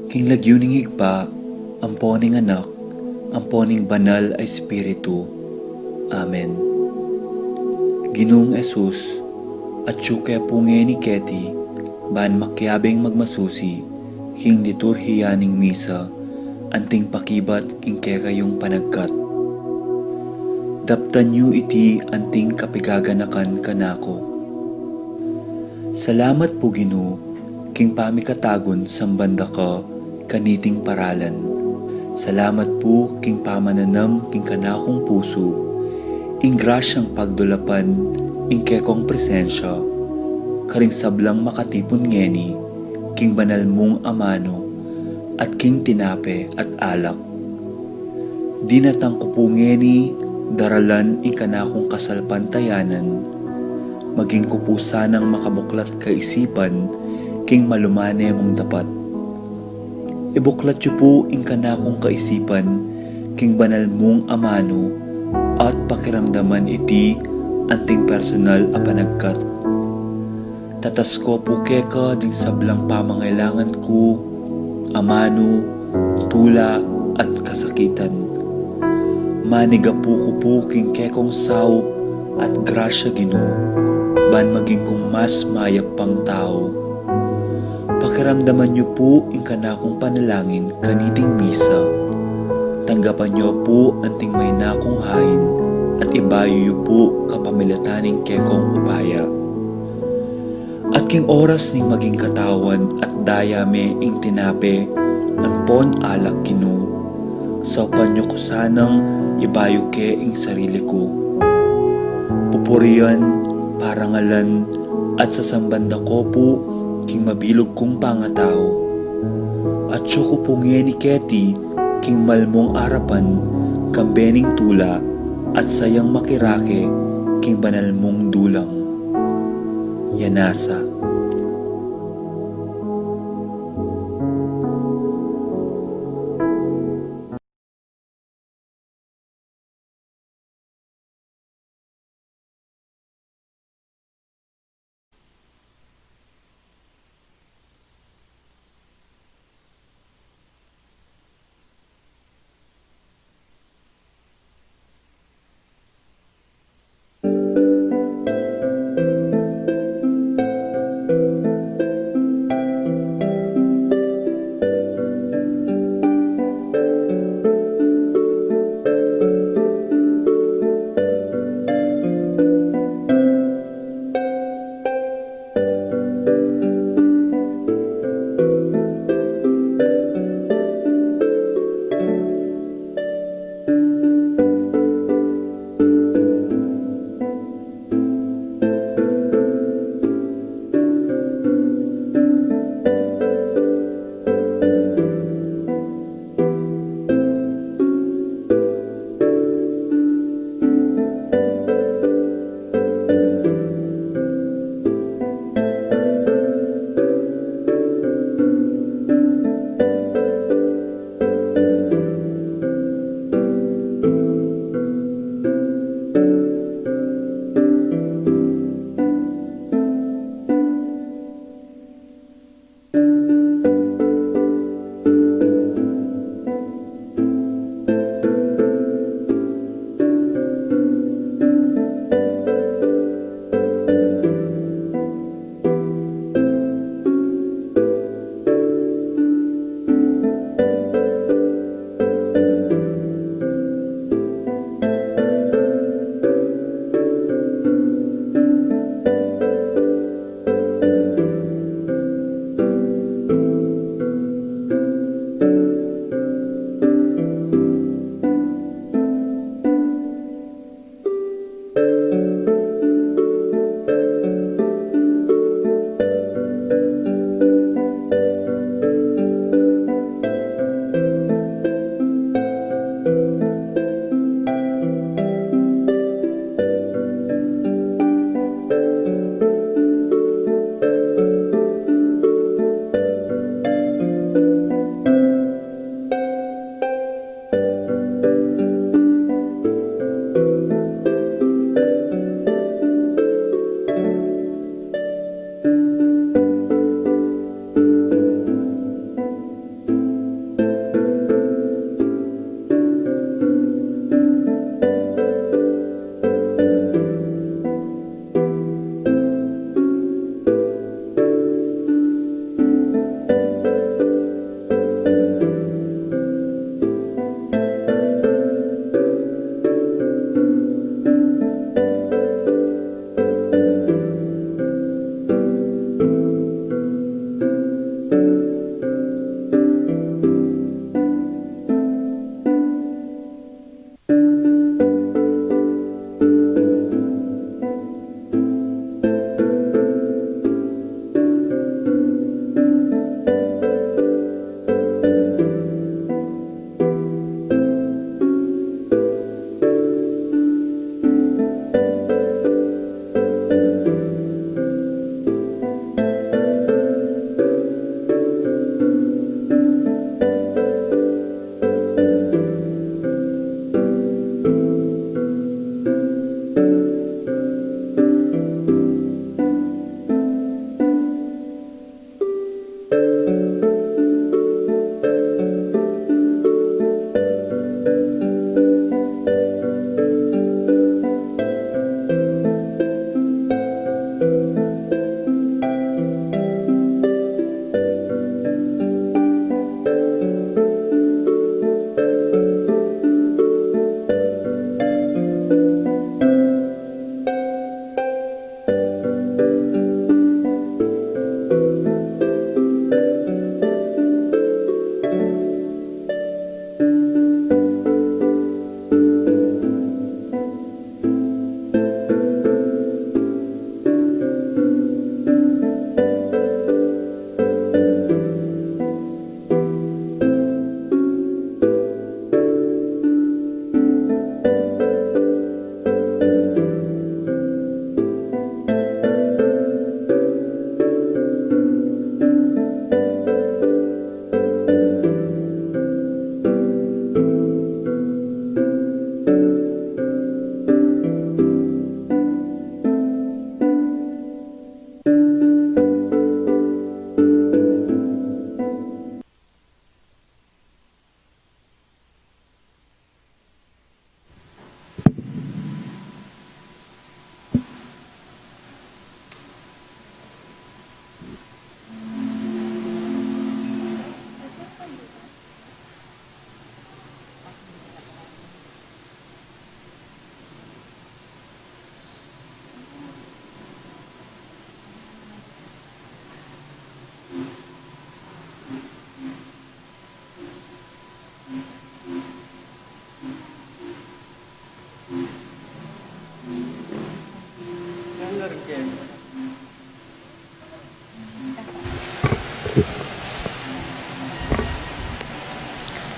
King lagyuning higpa, amponing anak, amponing banal ay espiritu. Amen. Ginoong Esus, at kaya punge ni Keti, ban makyabing magmasusi, king liturhiyaning misa, anting pakibat king kayong panagkat. Daptan yu iti anting kapigaganakan kanako. Salamat po Ginoo, king pamikatagon sambanda ka, kaniting paralan. Salamat po king pamananam king kanakong puso, ing grasyang pagdulapan, ing kekong presensya, karing sablang makatipon ngeni, king banal mong amano, at king tinape at alak. Dinatang ko po ngeni, daralan ing kanakong kasalpantayanan, maging ko po sanang makabuklat kaisipan, king malumane mong dapat. Ibuklat yu po ing kanakong kaisipan, king banal mong amano, at pakiramdaman iti anting personal a panagkat. Tatas ko po keka ding sablang pamangailangan ko, amano, tula at kasakitan. Maniga po ko po king kekong saup at grasya Ginoo, ban maging kong mas mayap pang tao. Pakiramdaman niyo po ing kanakong panalangin kaniting misa. Tanggapan niyo po anting may nakong hain at ibayo niyo po kapamilataning kekong upaya. At king oras ning maging katawan at dayame ing tinape, anpon alak Ginoo. Saupan niyo ko sanang ibayo ke ing sarili ko. Pupurian, parangalan, at sasambanda ko po king mabilog kong pangatao. At siyo ko pungi ni Keti, king malmong arapan, kambening tula, at sayang makirake, king banal mong dulang. Yanasa.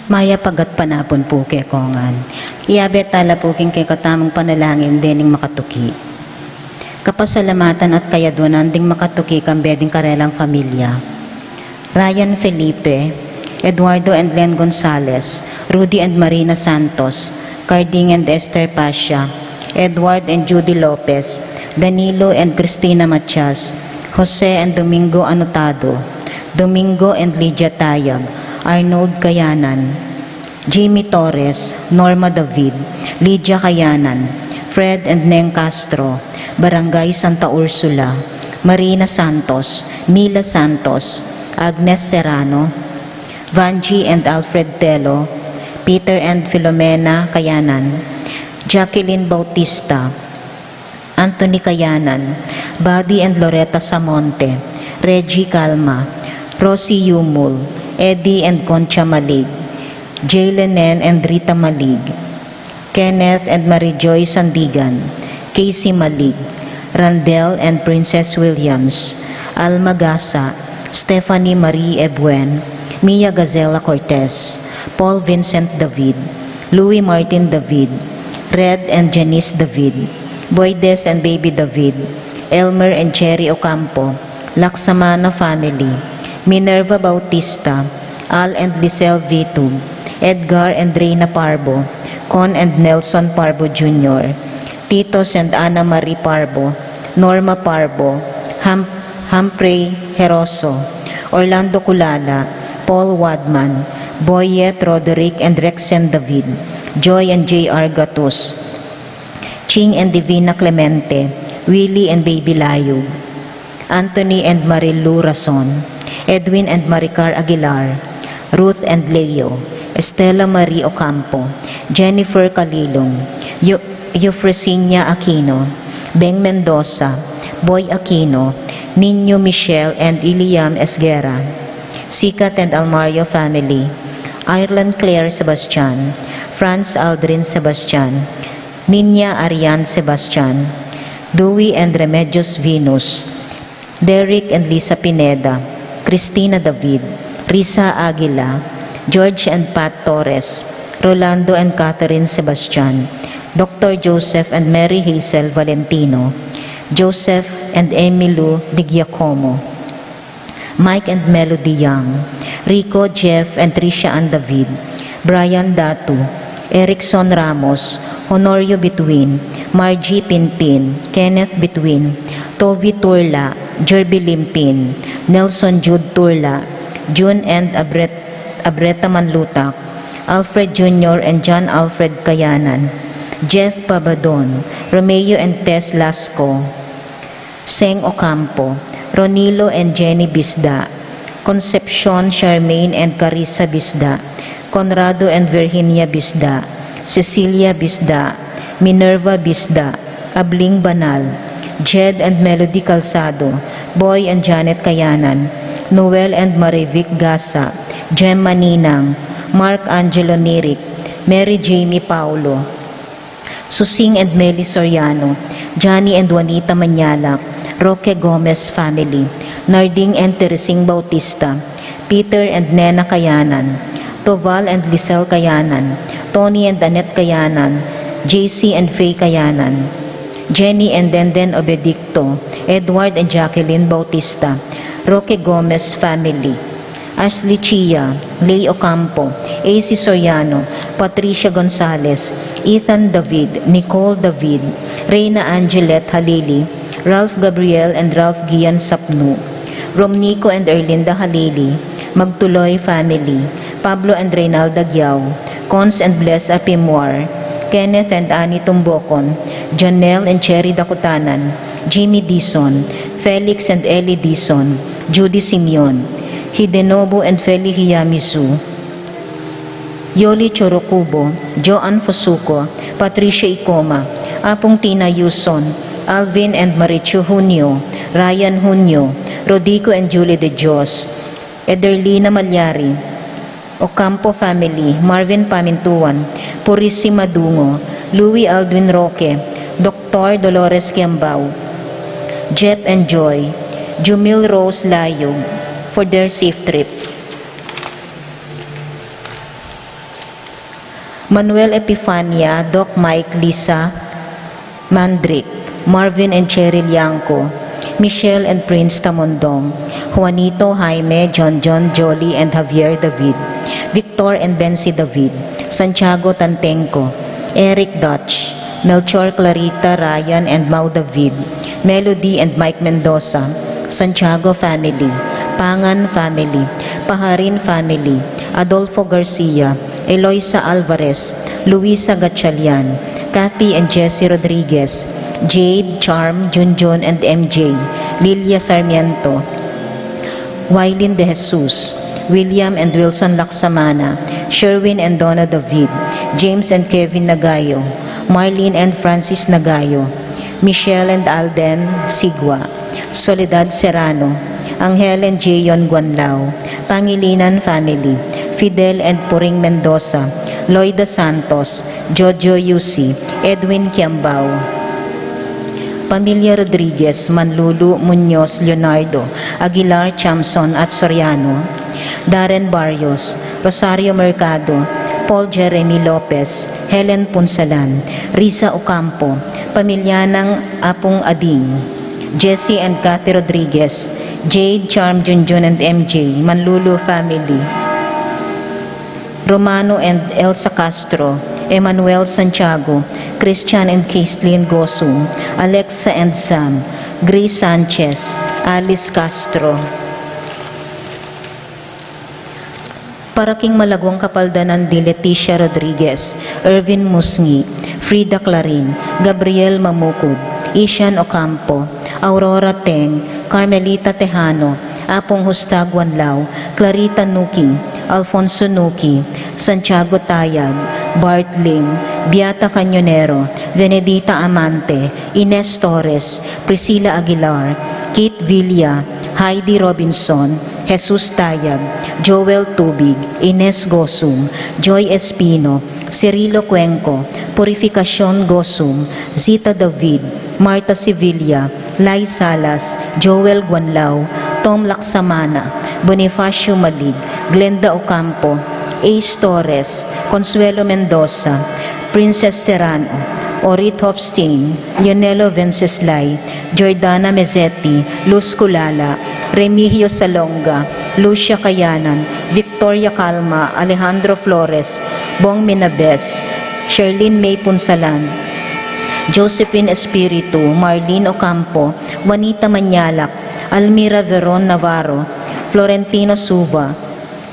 Maya pagat panapon po kay kongan. Iabet tala po king kay katamang panalangin dining makatuki. Kapasalamatan at kayadwanan ding makatuki kang beding karelang familia. Ryan Felipe, Eduardo and Len Gonzalez, Rudy and Marina Santos, Carding and Esther Pasha, Edward and Judy Lopez, Danilo and Cristina Matias, Jose and Domingo Anotado, Domingo and Lydia Tayag, Arnold Kayanan, Jimmy Torres, Norma David, Lydia Kayanan, Fred and Neng Castro, Barangay Santa Ursula, Marina Santos, Mila Santos, Agnes Serrano, Vanji and Alfred Telo, Peter and Filomena Kayanan, Jacqueline Bautista, Anthony Kayanan, Buddy and Loretta Samonte, Reggie Calma, Rosie Yumul, Eddie and Concha Malig, Jaylenen and Rita Malig, Kenneth and Marijoy Sandigan, Casey Malig, Randel and Princess Williams, Alma Gasa, Stephanie Marie Ebuen, Mia Gazela Cortez, Paul Vincent David, Louis Martin David, Red and Janice David, Boydes and Baby David, Elmer and Cherry Ocampo, Laksamana family, Minerva Bautista, Al and Lisel Vitug, Edgar and Reyna Parbo, Con and Nelson Parbo Jr., Titos and Ana Marie Parbo, Norma Parbo, Humphrey Heroso, Orlando Culala, Paul Wadman, Boyet Roderick and Rexen David, Joy and J.R. Gatus, Ching and Divina Clemente, Willie and Baby Layug, Anthony and Marilu Rason, Edwin and Maricar Aguilar, Ruth and Leo, Estela Marie Ocampo, Jennifer Calilong, Eufrosinia Aquino, Beng Mendoza, Boy Aquino, Nino Michelle and Iliam Esguera, Sikat and Almario family, Ireland Claire Sebastian, Franz Aldrin Sebastian, Ninya Ariane Sebastian, Dewey and Remedios Venus, Derek and Lisa Pineda, Cristina David, Risa Aguila, George and Pat Torres, Rolando and Catherine Sebastian, Dr. Joseph and Mary Hazel Valentino, Joseph and Emilu Di Giacomo, Mike and Melody Young, Rico, Jeff and Tricia and David, Brian Datu, Erickson Ramos, Honorio Between, Margie Pinpin, Kenneth Between, Toby Turla, Jerby Limpin, Nelson Jude Turla, June and Abreta Manlutak, Alfred Jr. and John Alfred Kayanan, Jeff Pabadon, Romeo and Tess Lasco, Seng Ocampo, Ronilo and Jenny Bisda, Concepcion Charmaine and Carissa Bisda, Conrado and Virginia Bisda, Cecilia Bisda, Minerva Bisda, Abling Banal, Jed and Melody Calzado, Boy and Janet Kayanan, Noel and Marivic Gasa, Gemma Ninang, Mark Angelo Nirik, Mary Jamie Paulo, Susing and Meli Soriano, Johnny and Juanita Manyalak, Roque Gomez family, Narding and Teresing Bautista, Peter and Nena Kayanan, Toval and Lisel Kayanan, Tony and Annette Kayanan, JC and Faye Kayanan, Jenny and Denden Obedicto, Edward and Jacqueline Bautista, Roque Gomez family, Ashley Chia, Lay Ocampo, AC Soriano, Patricia Gonzalez, Ethan David, Nicole David, Reyna Angelet Halili, Ralph Gabriel and Ralph Gian Sapnu, Romnico and Erlinda Halili, Magtuloy family, Pablo and Reynalda Giao, Cons and Bless Apimwar, Kenneth and Annie Tumbokon, Janelle and Cherry Dakutanan, Jimmy Dison, Felix and Ellie Dison, Judy Simeon, Hidenobu and Feli Hiyamizu, Yoli Chorokubo, Joan Fosuko, Patricia Icoma, Apong Tina Yuson, Alvin and Marichu Junio, Ryan Junio, Rodico and Julie De Dios, Ederlina Malyari, Ocampo family, Marvin Pamintuan, Purissima Dungo, Louis Aldwin Roque, Dr. Dolores Kiambao, Jeff and Joy, Jumil Rose Layog, for their safe trip. Manuel Epifania, Doc Mike, Lisa, Mandrick, Marvin and Cheryl Yanko, Michelle and Prince Tamondong, Juanito, Jaime, John, Jolie and Javier David, Victor and Bensi David, Santiago Tantenco, Eric Dutch, Melchor, Clarita, Ryan and Mau David, Melody and Mike Mendoza, Santiago family, Pangan family, Paharin family, Adolfo Garcia, Eloisa Alvarez, Luisa Gatchalian, Kathy and Jesse Rodriguez, Jade, Charm, Junjun and MJ, Lilia Sarmiento, Wailin De Jesus, William and Wilson Laksamana, Sherwin and Donna David, James and Kevin Nagayo, Marlene and Francis Nagayo, Michelle and Alden Sigwa, Soledad Serrano, Angel and Jayon Guanlao, Pangilinan family, Fidel and Puring Mendoza, Loida Santos, Jojo Yusi, Edwin Kiambao, Pamilya Rodriguez, Manlulu, Muñoz, Leonardo, Aguilar, Chamson at Soriano, Darren Barrios, Rosario Mercado, Paul Jeremy Lopez, Helen Punsalan, Risa Ocampo, pamilya ng Apong Ading, Jesse and Cathy Rodriguez, Jade, Charm, Junjun and MJ, Manlulu family, Romano and Elsa Castro, Emmanuel Santiago, Christian and Caitlin Gosum, Alexa and Sam, Grace Sanchez, Alice Castro. Paraking Malagong Kapaldanan de Leticia Rodriguez, Irvin Musngi, Frida Clarin, Gabriel Mamukod, Ishan Ocampo, Aurora Teng, Carmelita Tejano, Apong Hustagwanlao, Clarita Nuki, Alfonso Nuki, Santiago Tayag, Bart Lim, Beata Cañonero, Venedita Amante, Ines Torres, Priscilla Aguilar, Kate Villa, Heidi Robinson, Jesus Tayag, Joel Tubig, Ines Gosum, Joy Espino, Cirilo Cuenco, Purificacion Gosum, Zita David, Marta Sevilla, Lai Salas, Joel Guanlao, Tom Laksamana, Bonifacio Malig, Glenda Ocampo, Ace Torres, Consuelo Mendoza, Princess Serrano, Orit Hofstein, Leonelo Venceslay, Jordana Mezzetti, Luz Culala, Remigio Salonga, Lucia Cayanan, Victoria Calma, Alejandro Flores, Bong Minabes, Sherlyn May Punsalan, Josephine Espiritu, Marlene Ocampo, Juanita Manyalak, Almira Veron Navarro, Florentino Suva,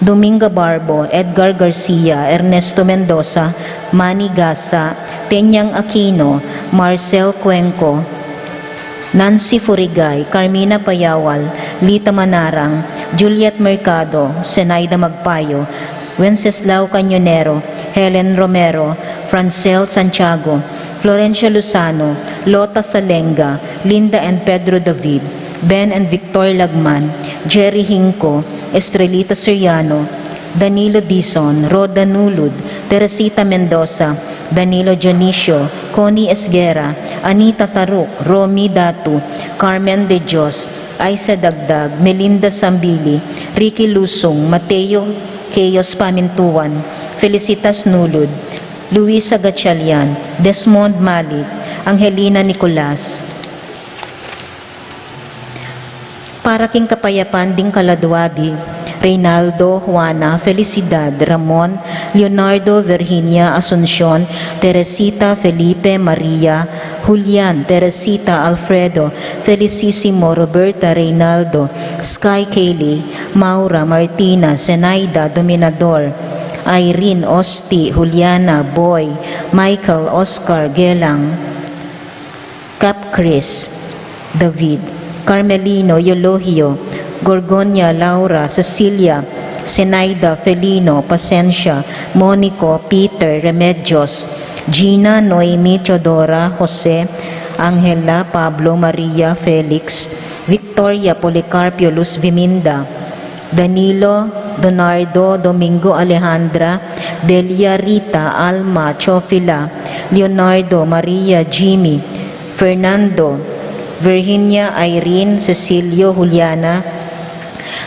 Dominga Barbo, Edgar Garcia, Ernesto Mendoza, Manny Gasa, Tenyang Aquino, Marcel Cuenco, Nancy Furigay, Carmina Payawal, Lita Manarang, Juliet Mercado, Zenaida Magpayo, Wenceslao Cañonero, Helen Romero, Francel Santiago, Florencio Luzano, Lota Salenga, Linda and Pedro David, Ben and Victor Lagman, Jerry Hinco, Estrelita Soriano, Danilo Dizon, Roda Nulud, Teresita Mendoza, Danilo Dionisio, Connie Esguera, Anita Taruk, Romy Datu, Carmen De Dios, Aisa Dagdag, Melinda Sambili, Ricky Lusong, Mateo Keos Pamintuan, Felicitas Nulud, Luisa Gatchalian, Desmond Malik, Angelina Nicolas. Para king Kapayapan ding Kaladwadi, Reynaldo, Juana, Felicidad, Ramon, Leonardo, Virginia, Asuncion, Teresita, Felipe, Maria, Julian, Teresita, Alfredo, Felicissimo, Roberta, Reynaldo, Sky, Kaylee, Maura, Martina, Zenaida, Dominador, Irene, Osti, Juliana, Boy, Michael, Oscar, Gelang, Cap Chris, David, Carmelino, Eulogio, Gorgonia, Laura, Cecilia, Zenaida, Felino, Pasencia, Monico, Peter, Remedios, Gina, Noemi, Teodora, Jose, Angela, Pablo, Maria, Felix, Victoria, Policarpio, Luz Viminda, Danilo, Donardo, Domingo, Alejandra, Delia, Rita, Alma, Chofila, Leonardo, Maria, Jimmy, Fernando, Virginia Irene Cecilio Juliana,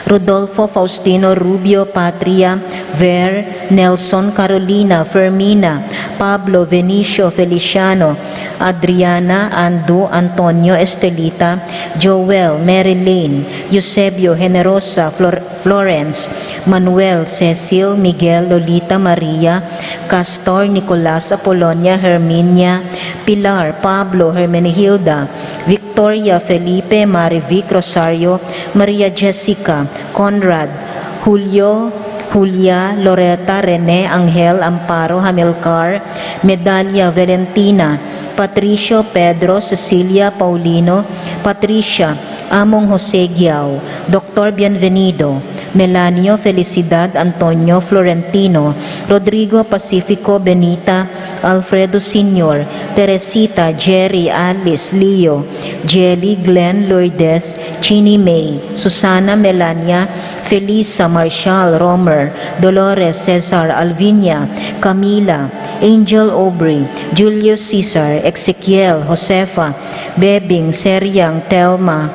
Rodolfo Faustino Rubio Patria, Ver, Nelson Carolina Fermina, Pablo Venicio Feliciano, Adriana Andu Antonio Estelita, Joel Mary Lane, Eusebio Generosa Florence, Manuel Cecil Miguel Lolita Maria, Castor Nicolas Apolonia Herminia, Pilar Pablo Hermenegilda, Victoria Felipe Marivic Rosario, Maria Jessica, Conrad, Julio, Julia, Loretta, Rene, Angel, Amparo, Hamilcar, Medalia Valentina, Patricio, Pedro, Cecilia, Paulino, Patricia, Among Jose Giao, Dr. Bienvenido, Melanio Felicidad Antonio Florentino, Rodrigo Pacifico Benita, Alfredo Senior, Teresita, Jerry, Alice, Leo, Jelly, Glenn, Lourdes, Chini May, Susana Melania, Felisa, Marshall, Romer, Dolores, Cesar, Alvinia, Camila, Angel Aubrey, Julius Caesar, Ezekiel, Josefa, Bebing, Seriang, Telma,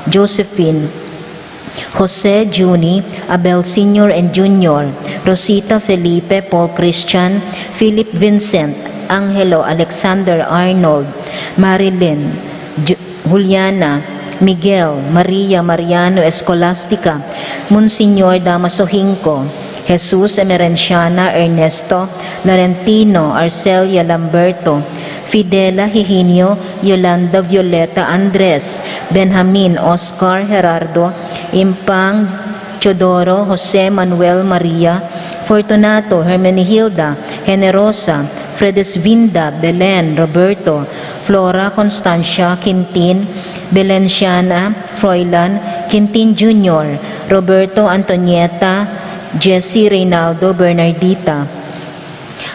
Josephine, Jose Juni, Abel Sr. and Jr., Rosita Felipe, Paul Christian, Philip Vincent, Angelo Alexander Arnold, Marilyn, Juliana, Miguel, Maria Mariano Escolastica, Monsignor Damaso Hinco, Jesus Emerenciana Ernesto, Laurentino Arcelia Lamberto, Fidela Higinio, Yolanda Violeta Andres, Benjamin Oscar Gerardo, Impang Chodoro, Jose Manuel Maria, Fortunato Hermenegilda, Generosa, Fredesvinda, Belen, Roberto, Flora Constancia, Quintin, Belenciana, Froilan, Quintin Jr., Roberto Antonieta, Jessie Reynaldo Bernardita,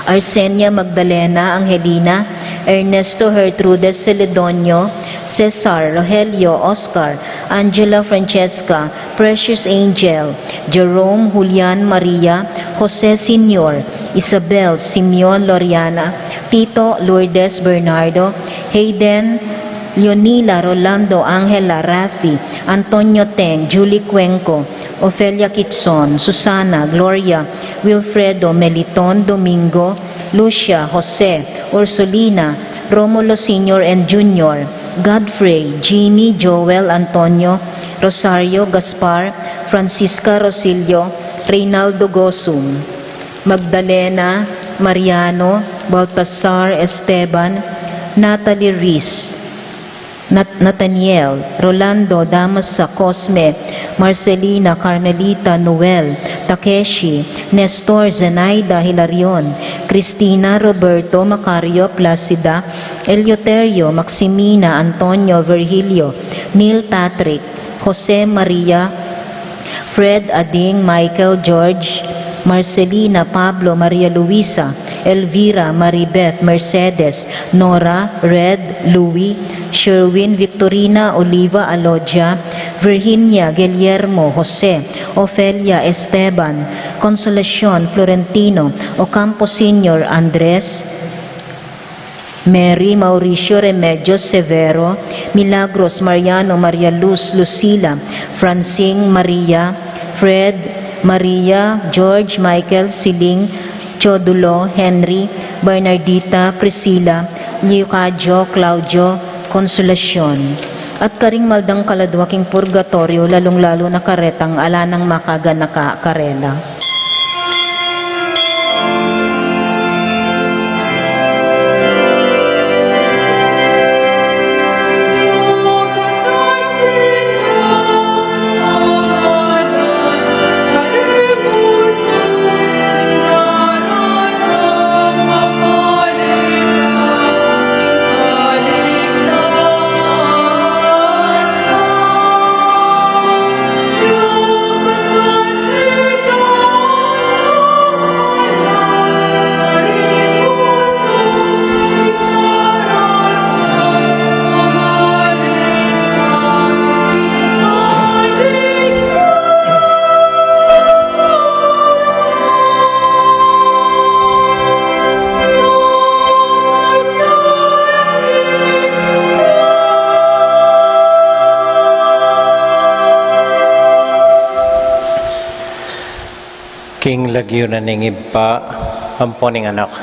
Arsenia Magdalena Angelina, Ernesto Gertrudes Celedonio, Cesar, Rogelio, Oscar, Angela Francesca, Precious Angel, Jerome Julian Maria, Jose Senior, Isabel Simeon Loriana, Tito Lourdes Bernardo, Hayden Leonila Rolando Angela Rafi, Antonio Teng, Julie Cuenco, Ofelia Kitson, Susana, Gloria, Wilfredo, Meliton, Domingo, Lucia, Jose, Ursulina, Romulo Sr. and Jr., Godfrey, Jimmy, Joel, Antonio, Rosario, Gaspar, Francisca Rosilio, Reynaldo Gosum, Magdalena, Mariano, Baltasar, Esteban, Natalie Reese, Nathaniel, Rolando, Damasa, Cosme, Marcelina, Carmelita, Noel, Takeshi, Nestor, Zenaida, Hilarion, Cristina, Roberto, Macario, Placida, Eleuterio, Maximina, Antonio, Virgilio, Neil Patrick, Jose Maria, Fred, Ading, Michael, George, Marcelina, Pablo, Maria Luisa, Elvira, Maribeth, Mercedes, Nora, Red, Louie, Sherwin, Victorina, Oliva, Alodia, Virginia, Guillermo, Jose, Ofelia, Esteban, Consolacion, Florentino, Ocampo Sr., Andres, Mary, Mauricio, Remedios, Severo, Milagros, Mariano, Maria Luz, Lucila, Francine, Maria, Fred, Maria, George, Michael, Siling, Chodulo, Henry, Bernardita, Priscilla, Leocadio, Claudio, Consolacion. At karing maldang kaladwaking purgatorio, lalong-lalo na karetang alanang makaga na karela. King lagyo na ningibpa, amponing anak,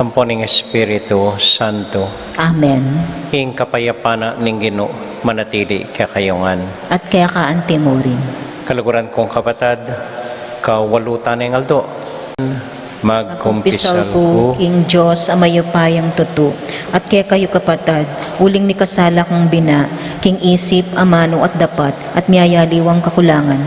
amponing Espiritu Santo. Amen. Ing kapayapana ning Ginoo manatili kakayungan. At kaya kaanti mo rin. Kaluguran kong kapatad, kawalutan ng aldo. Magkumpisal ko, King Diyos, amayupayang tuto, at kaya kayo kapatad, uling mi kasala kong bina, King isip, amano at dapat, at miyayaliwang kakulangan.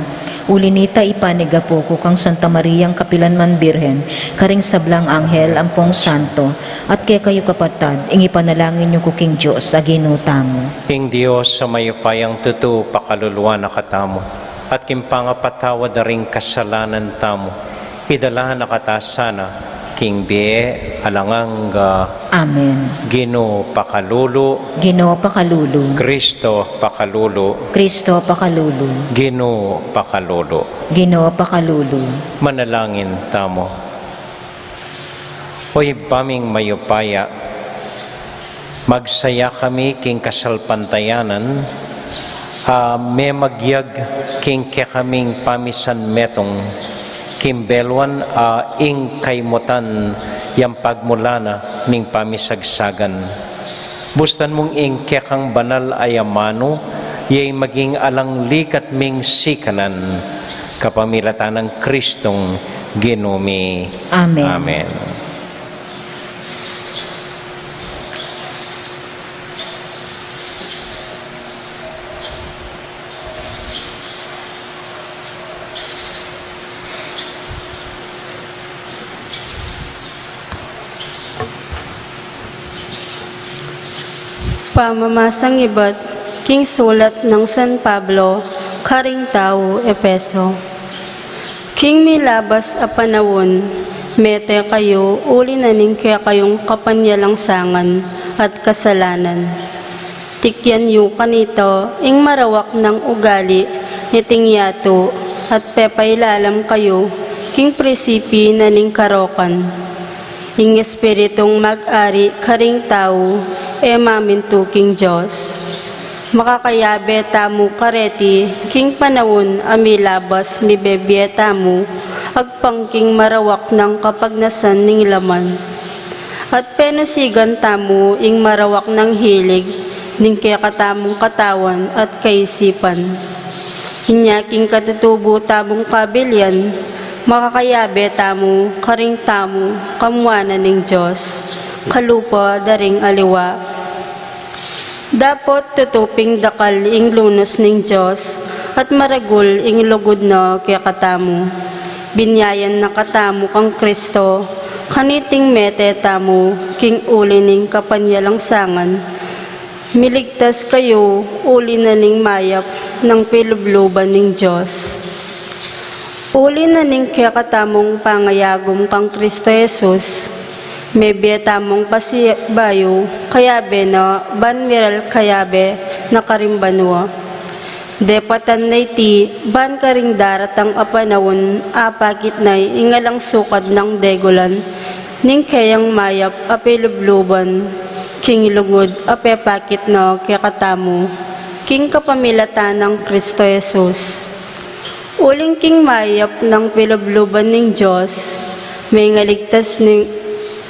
Ulinita ipaniga po ko kang Santa Mariang Kapilanman Birhen, karing sablang anghel, ampong santo, at kaya kayo kapatad, ingi panalangin niyo ko King Diyos, aginuta mo. King Dios sa mayupayang tuto, pakaluluwa na katamo, at kimpangapatawad na ring kasalanan tamo. Idalahan na katasana, King Bie, alanganga, Amen. Ginoo pakalulu, Ginoo pakalulu, Kristo pakalulu, Kristo pakalulu, Ginoo pakalulu. Ginoo pakalulu. Manalangin tamo. Hoy paming mayupaya, magsaya kami king kasalpantayanan, may magyag king kaming pamisan metong, kimbelwan ing kaimutan yang pagmulana ning pamisagsagan. Bustan mong ing kekang banal ayamano, yay maging alang likat ming sikanan, kapamilatan ng Kristong Ginumi. Amen. Amen. Pamamasang iba't king sulat ng San Pablo, karing tao, Epeso. King milabas a panawon, mete kayo, uli na ning kaya kayong kapanyalangsangan at kasalanan. Tikyan yu kanito, ing marawak ng ugali, iting yato, at pepailalam kayo, king presipi na ning karokan. Ing espiritong mag-ari, karing tao, mamintu king Diyos. Makakayabe tamu kareti, king panawon amilabas mibebye tamu, agpangking marawak ng kapagnasan ning laman. At penusigan tamu ing marawak ng hilig, ning kaya katamong katawan at kaisipan. Inyaking katutubo tamong kabilyan, makakayabe tamu, karing tamu, kamuana ning Diyos. Kalupa daring aliwa. Dapat tutuping dakal ing lunos ning Diyos at maragul ing lugod na kaya katamu. Binyayan na katamu kang Kristo, kaniting mete tamu, king uli ning kapanyalangsangan. Miligtas kayo, uli na ning mayap ng pilubluban ning Diyos. Uli na ning kaya katamong pangayagom kang Kristo Jesus, may tamong pasibayo, kayabe na banmiral kayabe na karimbanwa. Depatan na iti, ban karing daratang apanawon, apakit na ingalang sukad ng degolan, ning kayang mayap apilubluban, king lugod apepakit na kekatamu, king kapamilatan ng Kristo Jesus. Uling king mayap ng pilubluban ng Diyos, may ngaligtas ng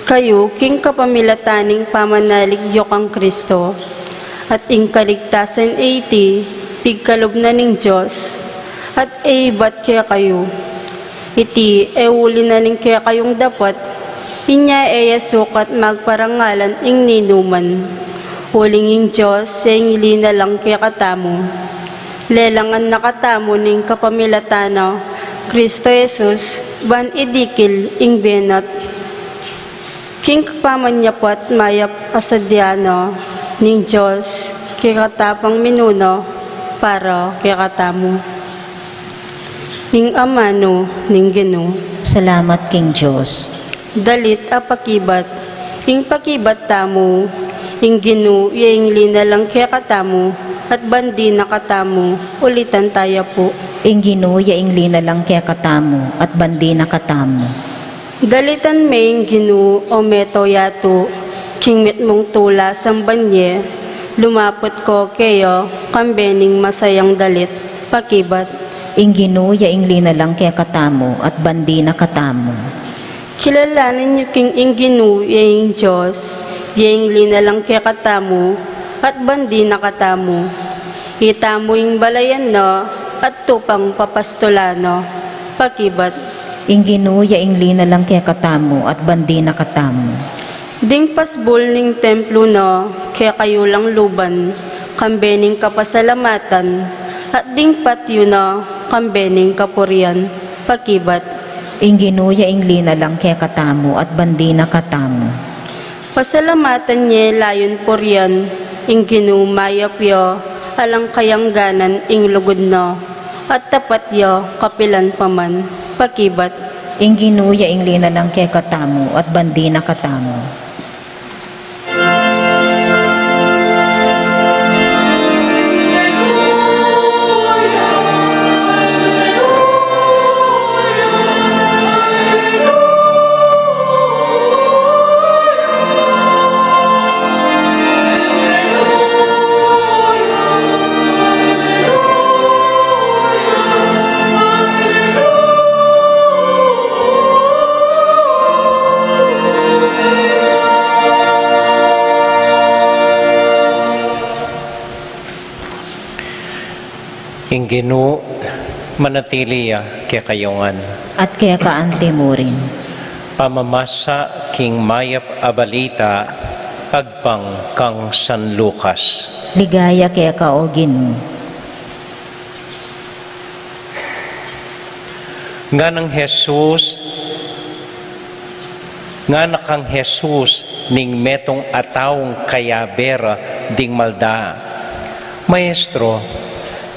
kayo, king kapamilataning pamanaligyo kang Kristo, at ing kaligtasan iti, pigkalog na ning Diyos, at ibat kaya kayo. Iti, uli na ning kaya kayong dapat, inya sukat magparangalan ing ninuman. Uling ing Diyos, sa ingili na lang kaya katamo. Lelangan na katamo ning kapamilatana, Kristo Jesus, ban idikil ing benat. King kapamanyapot mayap asadyano ning Diyos, kikatapang minuno para kikatamo. Ing amano ning Ginoo. Salamat King Diyos. Dalit apakibat, ing pakibat tamo, ing Ginoo, ing linalang kikatamo, at bandi na katamo, ulitan tayo po. Ing ginuya ing lina lang kaya katamo, at bandi na katamo. Dalitan may Ginoo o meto yato, king mit mong tula sambanye, lumapot ko kayo, kambening masayang dalit, pakibat, ing ginuya ing linalang kaya katamo at bandi na katamo. Kilalanin niyo king inginu yung Diyos, yung linalang kaya katamo, at bandi na katamo. Itamo yung balayan no, at tupang papastolano, pakibat. Ing ginuya ing linalang kaya katamo at bandi na katamo. Ding pasbol ning templo no, kaya kayo lang luban, kambening kapasalamatan, at ding patyo no, kambening kapurian, pakibat. Ing ginuya ing linalang kaya katamo at bandi na katamo. Pasalamatan niya layon purian, ing ginumayapyo, alang kayangganan ing lugod no, at tapat yo kapilan paman, pakibat. Ing ginuya ing linalang kaya katamo at bandi na katamo. Inginu manatiliya kaya kayongan. At kaya kaante mo rin. Pamamasa king mayap abalita agpang kang San Lucas. Ligaya kaya kaogin mo. Nga nakang Jesus ning metong atawong kayabera ding malda. Maestro,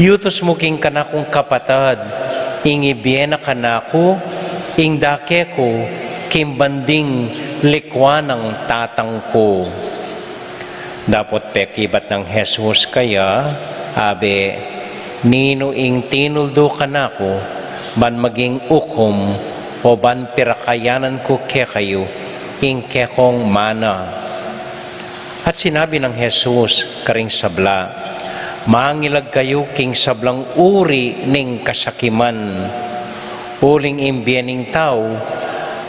yutos mo king kanakong kapatad, ing ibiyena kanako, ing dake ko, kimbanding likwan ng tatang ko. Dapat pekibat ng Jesus kaya, abe, nino ing tinuldo kanako, ban maging ukom, o ban pirakayanan ko kayo, ing kekong mana. At sinabi ng Jesus, karing sabla, mangilag kayo king sablang uri ning kasakiman. Uling imbiening tao,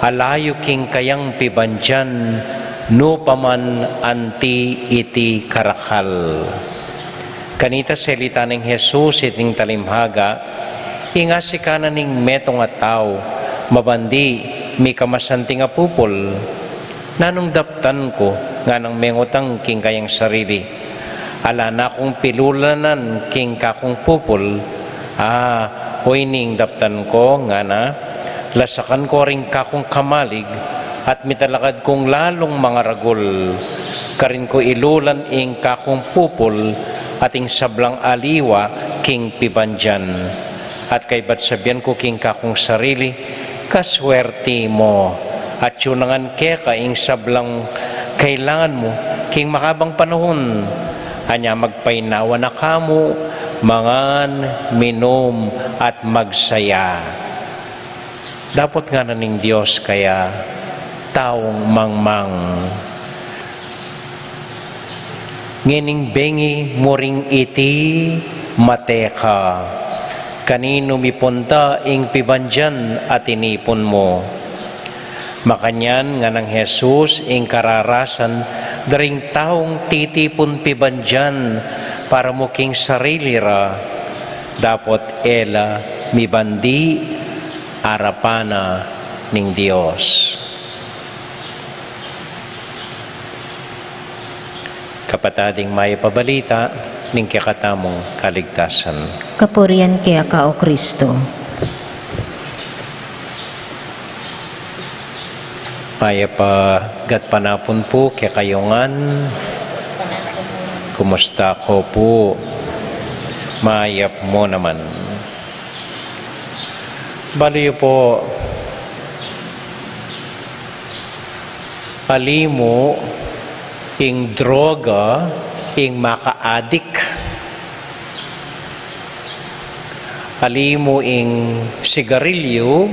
alayo king kayang pibandyan, no paman anti iti karakal. Kanita selita ning Jesus iting talimhaga, ingasika na ning metong at tao, mabandi, mi kamasanting apupol, nanong daptan ko, nga nang mengutang king kayang sarili, ala na kong pilulanan king kakong pupol, hoy ning daptan ko, nga na, lasakan ko ring kakong kamalig, at mitalakad kong lalong mga ragul, karin ko ilulan ing kakong pupol, ating sablang aliwa king pibandyan, at kay batsabian ko king kakong sarili, kaswerte mo, at yunangan keka ing sablang kailangan mo, king makabang panahon, anya magpainawa na kamo, mangan, minom, at magsaya. Dapat nga na ning Diyos kaya taong mangmang. Ngining bengi muring iti mateka, kanino mipunta ing pibandyan at inipon mo. Makanyan nga ng Jesus ing kararasan daring taong titipon pibandyan para mo king sarili ra, dapat ela mibandi arapana ning Dios. Kapatading may pabalita ning kakatamong kaligtasan. Kapurian kaya ka o Kristo. Maya pa gatpanapon po kaya kayongan. Kumusta ko po? Mayap mo naman. Baliw po, alimo ing droga, ing maka-adik, alimo ing sigarilyo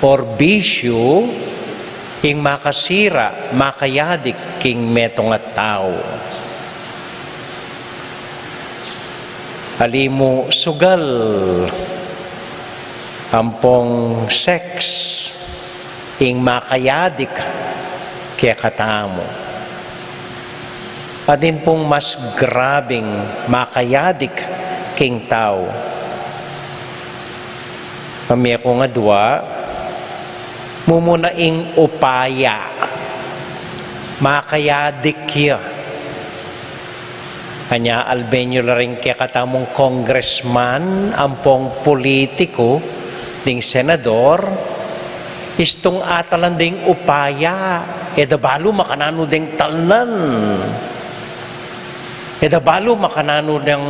or bisyo, ing makasira, makayadik king metong at tao. Alimo sugal, ampong sex, ing makayadik kaya katamo. At din pong mas grabing makayadik king tao. Kami ako nga dua, mumuna ing upaya, makayadik kaya. Kanya albenyo na rin kaya katamong congressman, ampong politiko, ding senador, istong atalan ding upaya, edabalo makanano ding talan. Edabalo makanano ding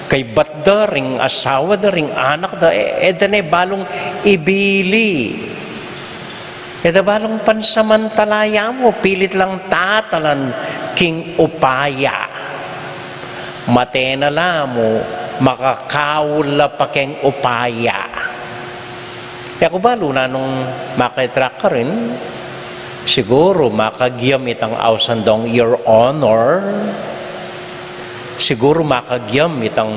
kay batda, ring asawa da, ring anak da, edane balong ibili. Edabalong pansamantalaya mo, pilit lang tatalan king upaya. Matenala mo, makakawula pa keng upaya. Kaya kung balo na nung makitrak ka rin, siguro makagyam itang ausandong your honor, siguro makagyam itang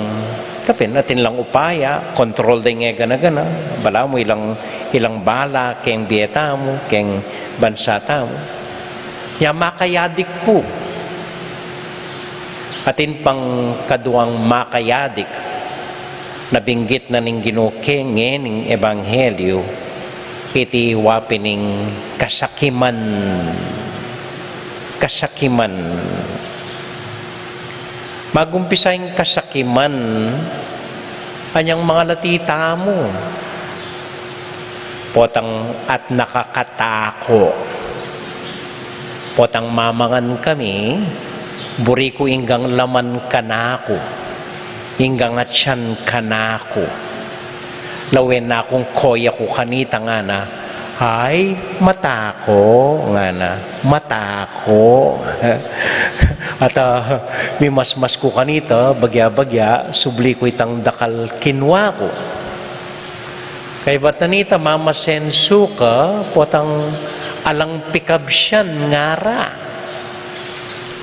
kapin natin lang upaya, control din nga gana-gana, bala mo ilang bala, keng bieta mo, keng bansata mo. Ya makayadik po. Atin pang kaduang makayadik, nabinggit na ning ginuke ngening ebanghelyo, iti wapining kasakiman. Kasakiman. Magumpisay kasakiman, anyang mga latita mo. Potang at nakakatako. Potang mamangan kami, buri ko inggang laman kanako, inggang at siyan kanako. Lawen na akong koya ko kanita nga na, ay, matako, nga na, matako. At may mas ko kanita, bagya-bagya, subli ko itang dakal kinwa ko. Kaya ba't nanita, mamasenso ka, potang alang pikab siyan ngara.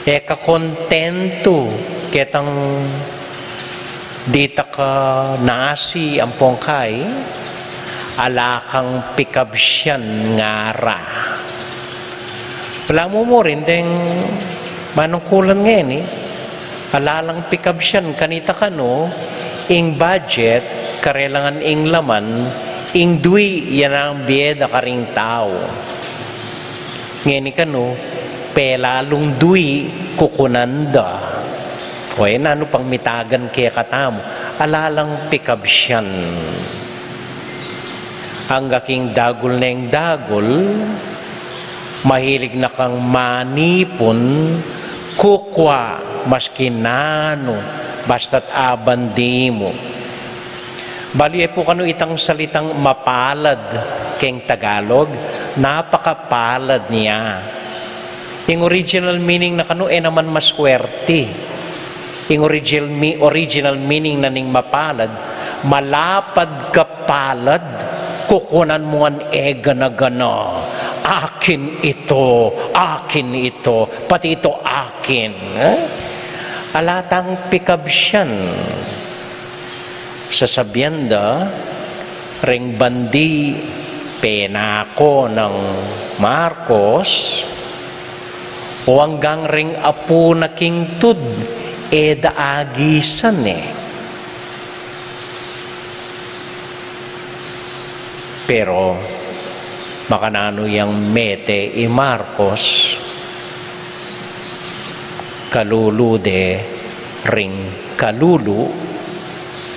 Eka kontento, ketang dita ka nasi ang pongkay, alakang pikab siyan ngara. Wala mo rin, deng manungkulan ngayon alalang pikab siyan, kanita ka no, ing budget, karelangan ing laman, ing dui, yan ang biyeda ka ring tao. Ngayon ka no, pelalong dui, kukunanda. O ano pang mitagan kaya katamo, alalang pikab siyan. Ang gaking dagol na yung dagol, mahilig na kang manipon, kukwa, maski nano, basta't abandi mo. Bali po kano itang salitang mapalad keng Tagalog, napakapalad niya. Yung original meaning na kano naman maswerte. Yung original meaning na ning mapalad, malapad kapalad, kukunan mo ang gana-gana. Akin ito, pati ito akin. Alatang pikab siyan. Sasabyanda, ring bandi penako ng Marcos, o hanggang ring apo na kingtud, daagisan Pero, makanano yung mete Marcos, kalulude ring kalulu,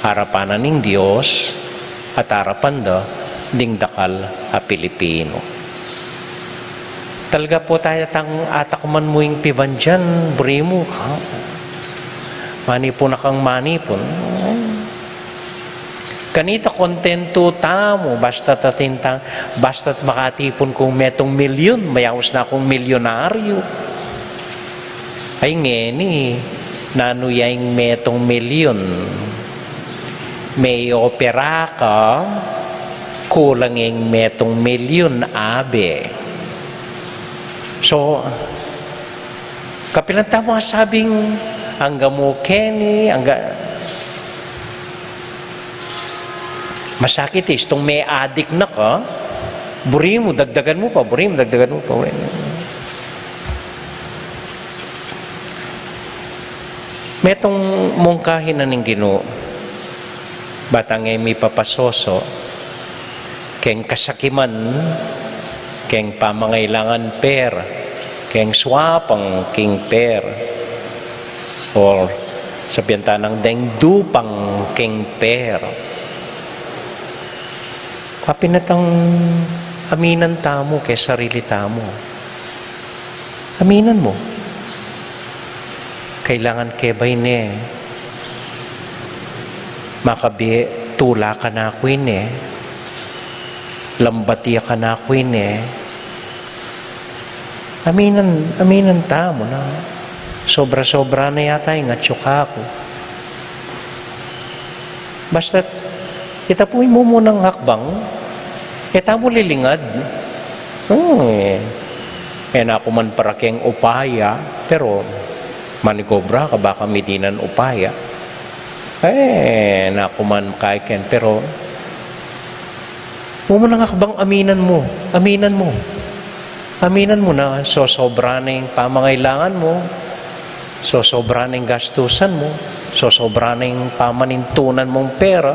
harapanan ng Diyos at harapan da ding dakal a Pilipino. Talaga po tayo atakuman mo yung piban dyan, brimo ka. Manipon na kang manipon. Kanita kontento tamo, basta't makatipon kong metong milyon, mayaos na akong milyonaryo. Ay ngeni, nanuyang metong milyon. May opera ka, kulang yung metong milyon, abe. So, kapilan tamo sabing, hanggang mo Kenny, hanggang Masakit is, itong may adik na ka, buri mo, dagdagan mo pa, buri mo, dagdagan mo pa. May itong mungkahin na ning Ginoo, batang may papasoso, keng kasakiman, keng pamangailangan per, keng swapang king per, or sa biyantanang deng dupang king per. Kapinatang aminan tamo kay sarili tamo. Aminan mo. Kailangan kebay ne. Makabi tula ka na ako lambatiya ka na ako Aminan tamo na. Sobra-sobra na yata yung atsuka ko. Basta't itapuin mo munang hakbang, mo lilingad. Na ako man para keng upaya, pero manikobra ka baka midinan upaya. Na ako man kaiken, pero munang hakbang aminan mo. Aminan mo na sosobra na yung pamangailangan mo, sosobra na yung gastusan mo, sosobra na yung pamanintunan mong pera,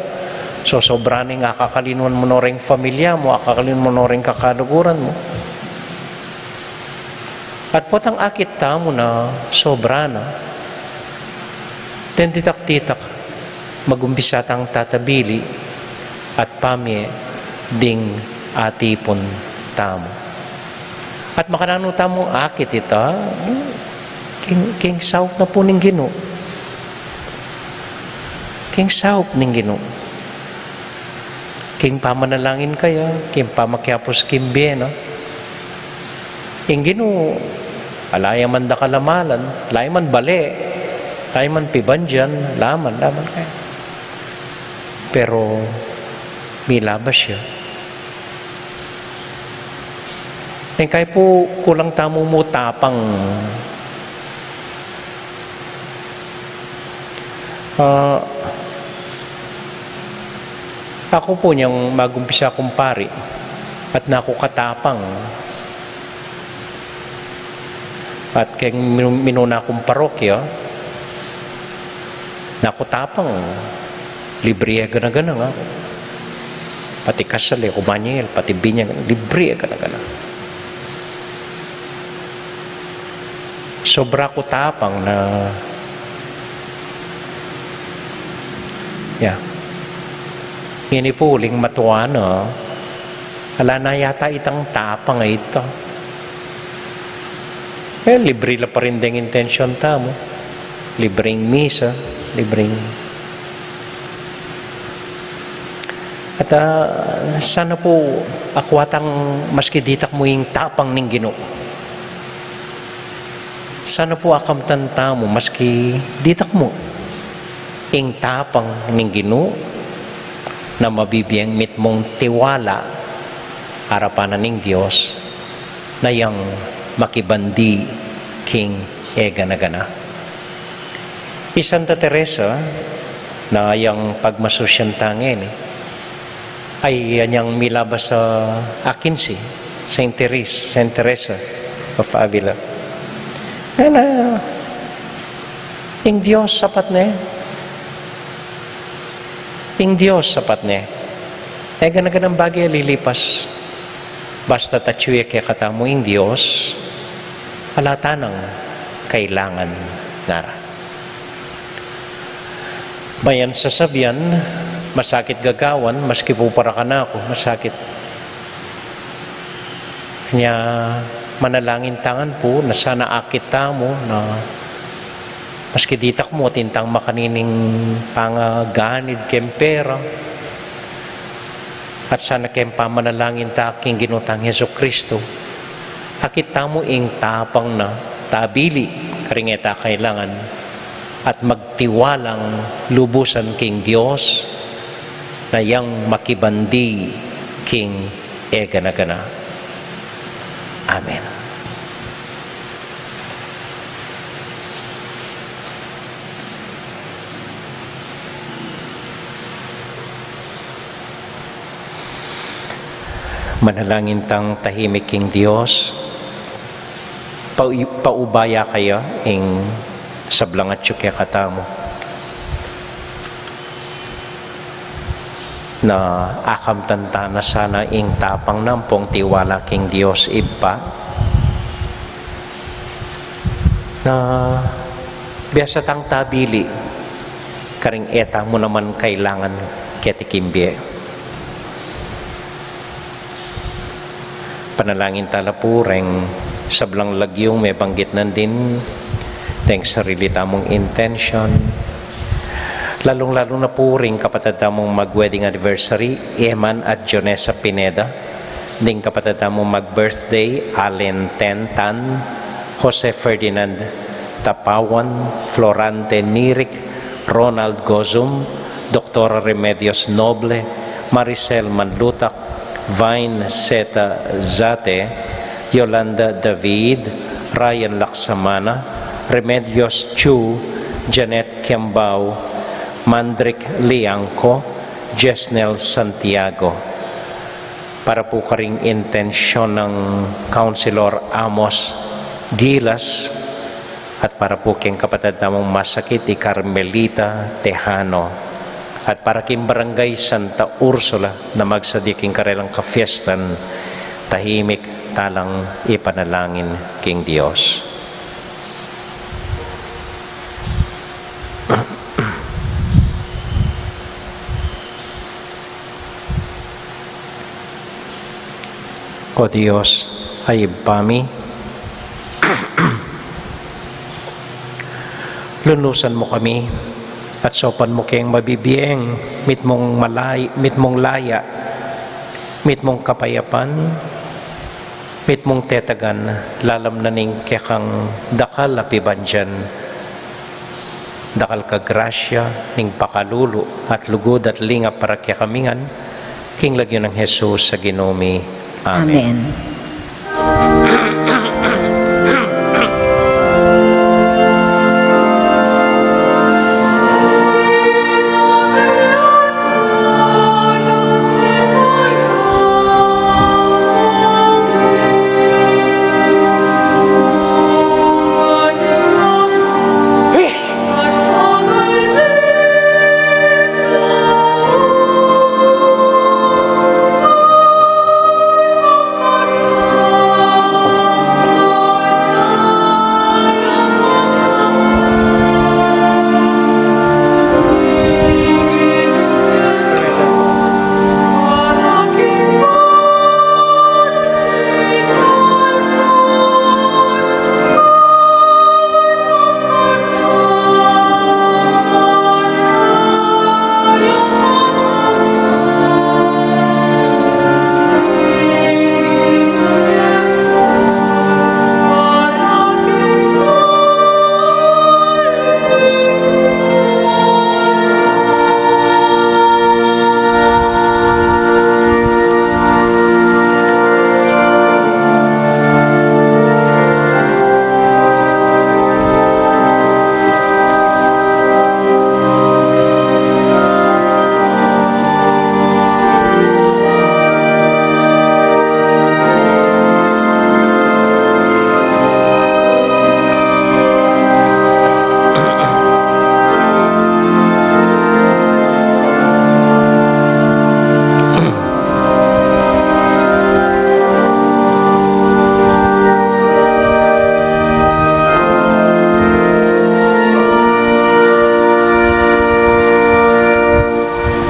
sosobra na yung akakalinuan mo na rin familia mo, akakalinuan mo na rin kakaluguran mo. At potang akit mo na sobra na, then titak-titak, magumpisa tang tatabili at pamye ding atipon tamo. At makanano tamong akit ita, king south na po ning Ginoo. King south ning Ginoo. King pamanalangin kaya, king pamakyapos kimbena. King Ginoo, alaya man da kalamalan, alaya man bale, alaya man pibandyan, laman kaya. Pero, milabas siya. Kaya po kulang tamo mo tapang ako po niyang magumpisa kong pari at nakukatapang at kaya minuna kong parokya nakutapang libre gana-gana nga pati kasali, kumanyel, pati binyag libre gana-gana. Sobra ko tapang na ini po uling matuano ala na yata itang tapang ito libre la pa rin ding intention tamo libreng misa libreng at sana po akwatang maski ditak mo yung tapang ning Ginoo. Sana po akamtan tamo maski ditak mo ing tapang ning Ginoo na mabibiyang mit mong tiwala harapan ning Dios na yang makibandi king gana-gana. Santa Teresa na yang pagmasusyantangin ay yang milabas sa Akinsi, Saint Teresa of Avila. Ing Diyos sapat na ing Diyos sapat na gana-ganang bagay lilipas basta tachuya kaya katamo ing Diyos halata ng kailangan nara bayan sasabihan masakit gagawan maski po para ka na ako masakit kanya manalangin tangan po na sana akita mo na maski ditak mo tintang makanining pangaganid kempera at sana kem pamanalangin ta aking ginutang Hesus Kristo akita mo ing tapang na tabili karingeta kailangan at magtiwalang lubusan king Dios na yang makibandi king gana-gana. Amen. Manalangin tang tahimik king Dios, paubaya kayo ing sablang at syukya katamo. Na akam tantana sana ing tapang nampong tiwala king Dios iba. Na biasa tang tabili, karing eta mo naman kailangan ketikimbye. Panalangin tala po reng sablang lagyong may banggit din teng sarili tamong intention. Lalong-lalo na po rin kapatid tamong mag-wedding anniversary, Eman at Jonesa Pineda. Ding kapatid tamong mag-birthday, Allen Tentan, Jose Ferdinand Tapawan, Florante Nirik, Ronald Gozum, Dr. Remedios Noble, Maricel Manlutak, Vine Seta Zate, Yolanda David, Ryan Laksamana, Remedios Chu, Janet Kiambao, Mandrick Liangco, Jesnel Santiago. Para po karing intensyon ng Councilor Amos Gilas at para po keng kapatid namong masakit ni Carmelita Tejano. At para king Barangay Santa Ursula na magsadiking karelang kafiestan, tahimik talang ipanalangin king Dios. O Diyos, ay pami, lunusan mo kami at sopan mo kayong mabibiyeng, mit mong laya, mit mong kapayapan, mit mong tetagan, lalam na ning kekang dakal apiban dyan, dakal ka grasya, ning pakalulu at lugod at lingap para kekamingan, king lagyo ng Jesus sa Ginomi. Amen.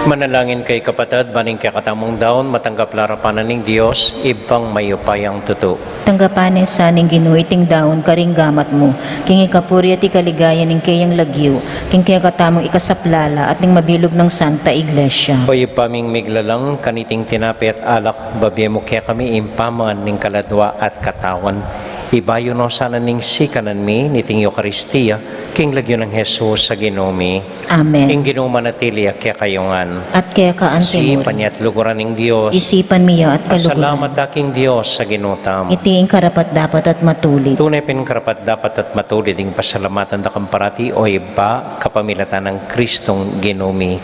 Manalangin kay kapatid, baning kay katamong daon, matanggap larapanan ng Diyos, ibang mayupayang tuto. Tanggapanin sa ning ginuiting daon karing gamat mo, king ikapuri at ikaligaya ning kayang lagyo, king kaya katamong ikasaplala at ning mabilog ng Santa Iglesia. Hoy paming miglalang, kaniting tinapi at alak, babye mo kaya kami impaman ning kaladwa at katawan. Ibayo no sana ning sikanan mi, niting Eucharistia, king lagyo ng Jesus sa Ginomi. Amen. King ginumanatili kaya kayongan. At kaya kaan Isipan niya at luguran ng Diyos. Isipan miya at kaluguran. Salamat aking Diyos sa ginutam. Itiing karapat dapat at matulit. Tunay karapat dapat at matulit ding pasalamatan da kamparati o iba kapamilatan ng Kristong Ginomi.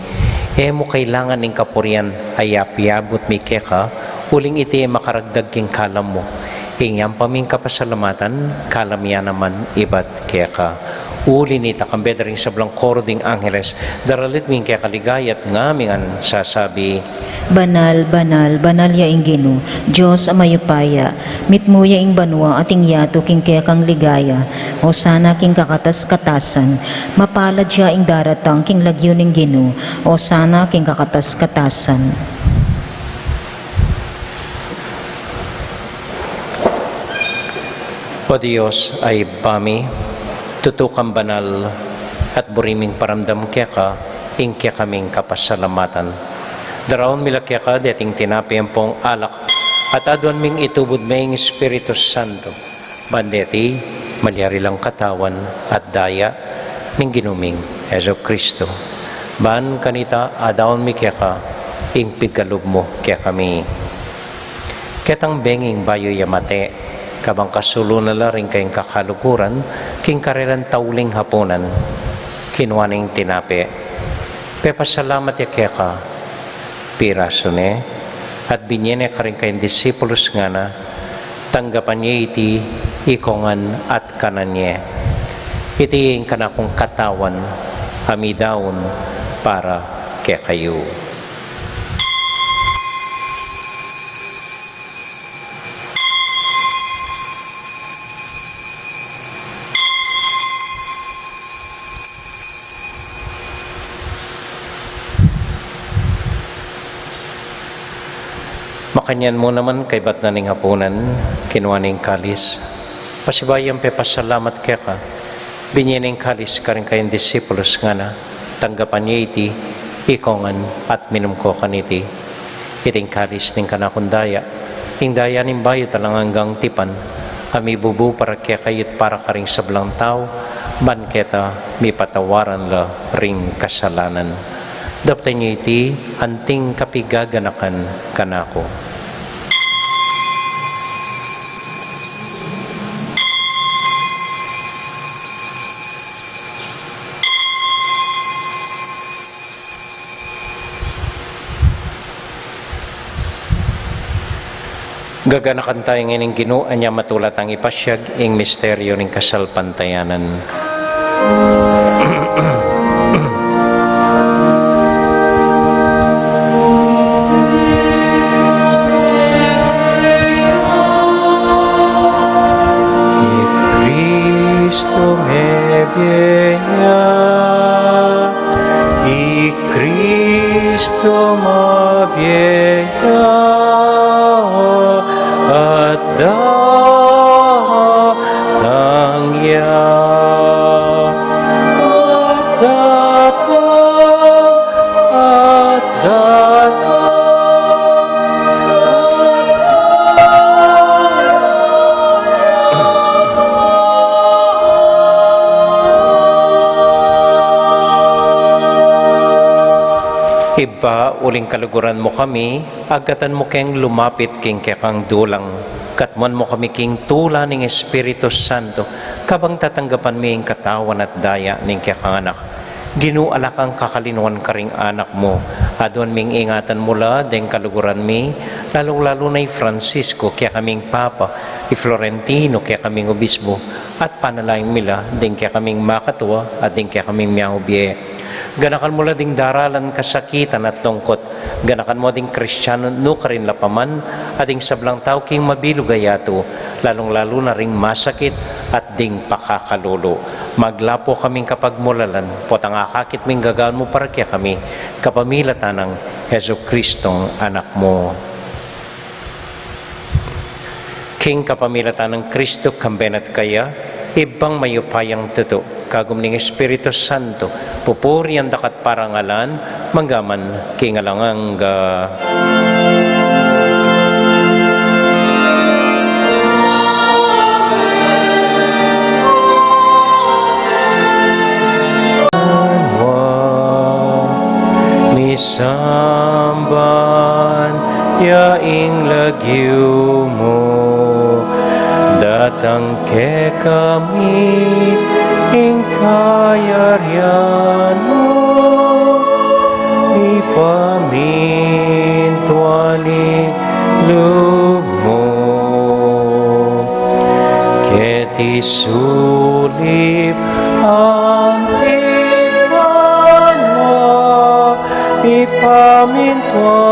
Mo kailangan ng kapurian ay apiyabot mi keka Uling iti makaragdag king kalam mo. Ingyam paming kapasalamatan, kalamyan naman ibat kaya ka. Uli nita kang bedering sa blang koro ding angeles, daralit ming kaya kaligayat ngamingan sasabi, Banal, banal, banal ya ing Gino, Diyos amayupaya, mitmuya ing banwa ating yato king kaya kang ligaya, o sana king kakatas-katasan, mapalad siya ing daratang king lagyo ning Gino, o sana king kakatas-katasan. O Diyos ay bami, tutukang banal at buriming paramdam kaya ka, ing kaya kaming kapasalamatan. Daraon mila kaya ka, dating tinapiyang pong alak, at adwan ming itubod may Espiritu Santo. Bandeti, malyari lang katawan at daya, ming ginuming Heso Kristo. Ban kanita, adaon mi kaya ka, ing pigkalub mo kaya kami. Ketang benging bayo yamate, kabang kasulo na rin kayong kakalukuran, king karelan tauling hapunan, kinuwaning tinapi. Pepasalamat ya kaya ka, piraso ne, at binyene ka rin kayong disipulos nga na, tanggapan niya iti, ikongan at kananye. Iti yung kanakong katawan, amidaon para kaya kayo. Makanyan mo naman kay bat na ning hapunan, kinuha ning kalis. Pasibayang pepasalamat kaya ka, binyaning kalis ka rin kayong disipulos nga na, tanggapan niya iti, ikongan at minum ko kaniti. Iting kalis ning kanakundaya, ing daya ning bayo talang hanggang tipan, kami bubu para kaya kayot para ka ring sablang tao, ban keta mi patawaran la ring kasalanan. Daptay niyo iti, anting kapigaganakan kanako. Gaganakan tayo ngayon ng Ginoo, anya matulat ang ipasyag, ing misteryo ng kasalpantayanan. Y Cristo mabieya at datangya at datang Iba, uling kaluguran mo kami, agatan mo keng lumapit king kekang dulang, katman mo kami king tula ning Espiritu Santo, kabang tatanggapan mi ing katawan at daya ning kekang anak. Ginualak ang kakalinuan karing anak mo, adon ming ingatan mula, deng kaluguran mi, lalong-lalo na Francisco, kaya kaming Papa, Florentino, kaya kaming Obispo, at panalaing mila, deng kaya kaming makatuwa, at deng kaya kaming miyahubye. Ganakan mo la ding daralan kasakitan at lungkot. Ganakan mo ding Kristyano no karin lapaman at ding sablang tao king mabilugayato, lalong-lalo na ring masakit at ding pakakalulo. Maglapo kaming kapagmulalan, potang akakit ming gagaan mo para kaya kami, kapamilatan ng Heso Kristong anak mo. King kapamilatan ng Kristo kambenat kaya, ibang mayupayang tuto, kagum ning Espiritu Santo, pupuri ang dakat parangalan, manggaman kingalangang misamban yaing lagyo mo, datang ke kami ing kayarian mo, ipamintuali isulip ang tipan mo, ipamintua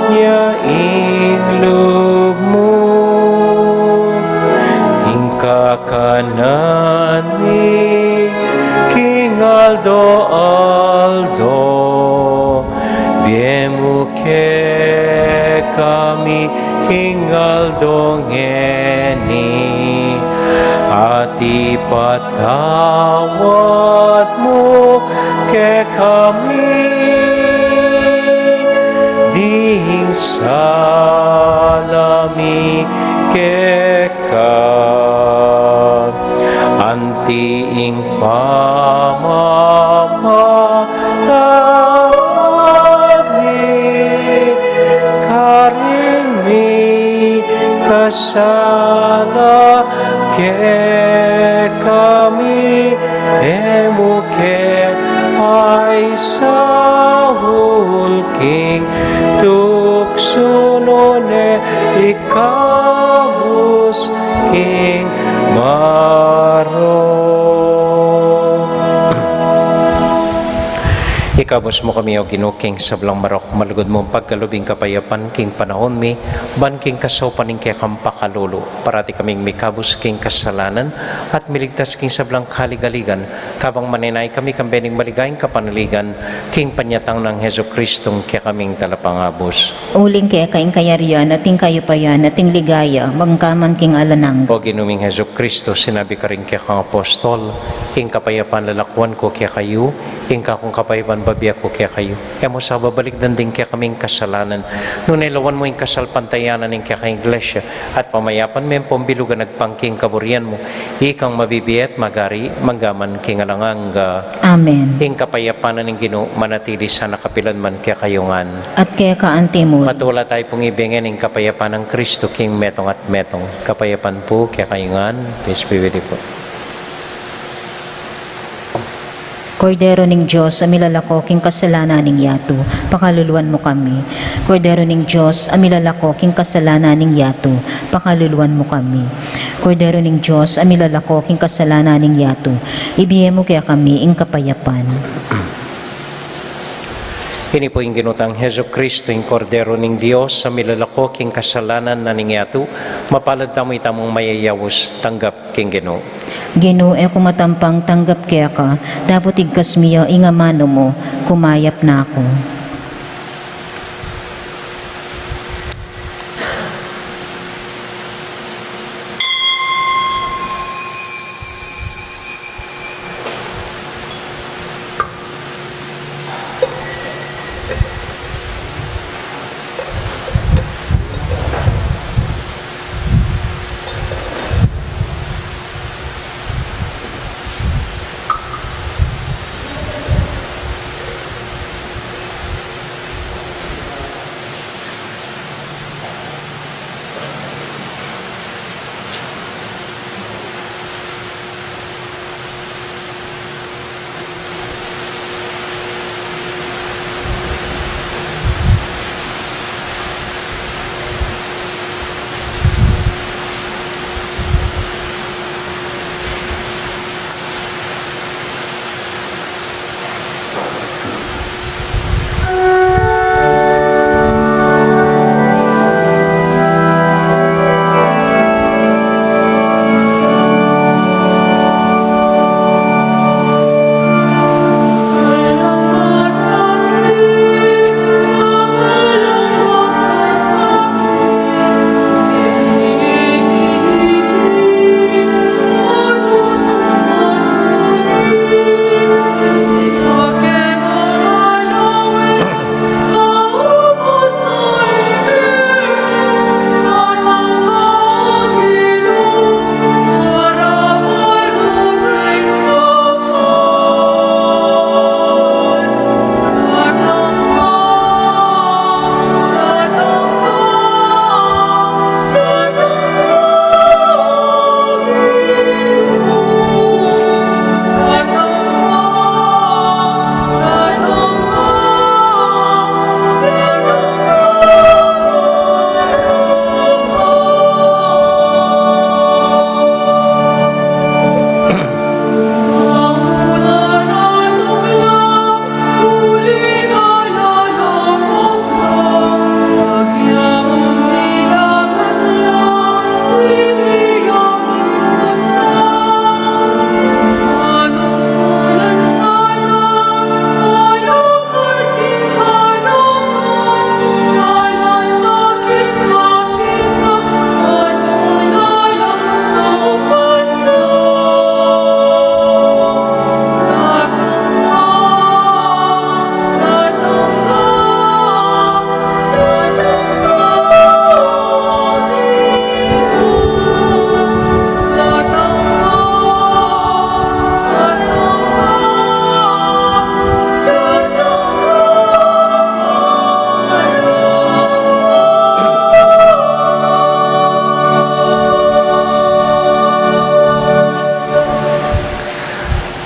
niya inglog mo. Ingka kanan ni King Aldo biemu ke kami King Aldo ngeni, ati patawad mo ke kami, ding salami ke antiing pamamatami, karimi kasala ke kami, emuke ay sahul king tuksunone ikabus king maro. Ikabos mo kami o ginuking sablang marok, malugod mo pagkalubing kapayapan king panahon mi, ban king kasopan ning kaya kampakalulu, parati kaming mikabos king kasalanan, at miligtas king sablang kaligaligan, kabang maninay kami kambening maligayang kapanaligan, king panyatang ng Heso Kristong kaya kaming talapangabos. Uling kaya kaing kayarian, ating kayo pa yan, ating ligaya, magkaman king alanang. O ginuming Heso Kristo, sinabi ka rin kaya kang apostol, king kapayapan lalakwan ko kaya kayo, king kakong kapayapan babiyak ko kaya kayo. Kaya mo sa babalik din kaya kaming kasalanan. Noon ilawan mo yung kasalpantayanan ng kaya kang iglesia, at pamayapan mo yung pambilugan nagpangking kaburian mo, ikang mabibiyat magari, magaman king alangang Amen. king kapayapanan ng Ginoo manatili sa nakapilan man kaya kayungan. At kaya kaantimod. Matula tayo pong ibigin ng kapayapan ng Kristo king metong at metong. Kapayapan po kaya kayungan. Peace be with you po. Kordero ning Diyos, amilalako king kasalanan ning yato, pakaluluan mo kami. Kordero ning Diyos, amilalako king kasalanan ning yato, pakaluluan mo kami. Kordero ning Diyos, amilalako king kasalanan ning yato, ibiye mo kaya kami ing kapayapan. Ini po yung ginutang Heso Kristo, yung kordero ning Diyos, sa milalako king kasalanan na ningyatu, mapalad tamo itamong mayayawos, tanggap king Ginoo. Ginoo e kumatampang tanggap kaya ka, dapat igkas miya ingamano mo, kumayap na ako.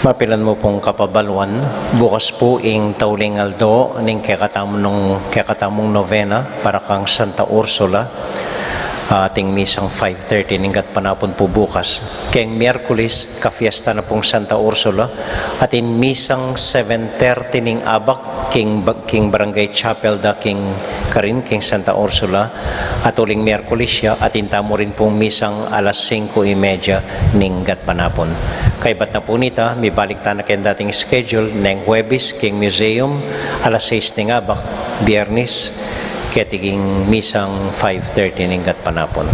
Mapilan mo pong kapabalwan, bukas po ing taulingaldo ning kekatamong novena para kang Santa Ursula, ating misang 5:30 ninggat panapon po bukas. Kaya Miyerkules, kafiesta na pong Santa Ursula, at in misang 7:30 ning abak, king Barangay Chapel da king Karin, king Santa Ursula, at uling Miyerkules siya, at intamo rin pong misang alas 5:30 ninggat panapon. Kaibat na po nita, may balik ta na kayo dating schedule, neng Huwebes, king Museum, alas 6 ning abak, Biyernes, kaya tiging misang 5:30 ninggat panapon.